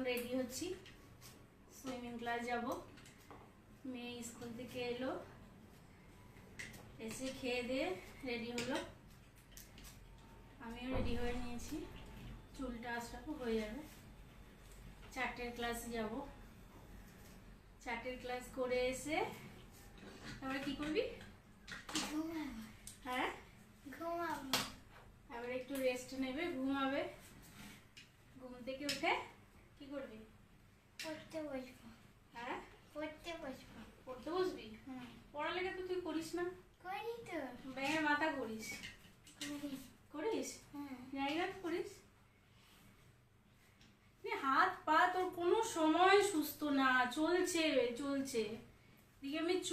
Ready হচ্ছি, swimming class যাব। মেয়ে স্কুল থেকে এলো, এসে খেয়ে দিয়ে রেডি হলো, আমিও রেডি হয়ে নিয়েছি। চুলটা আসরাপও হয়ে যাবে। 4টের ক্লাসে যাব। 4টের ক্লাস করে এসে তারপরে কি করবি? হ্যাঁ, ঘুমাবো। আবার একটু রেস্ট নেবে, ঘুমাবে। ঘুম থেকে উঠে কি করবি? পড়তে বসবো। হ্যাঁ, পড়তে বসবো। পড়তে বসবি? হুম। পড়ালেখা তো তুই করিস না, করি তো। ব্যাঙের মাথা করিস। করি। করিস? হুম। জায়গা করিস। হাত পা তোর কোনো সময় সুস্থ না, চলছে চলছে। দিকে আমি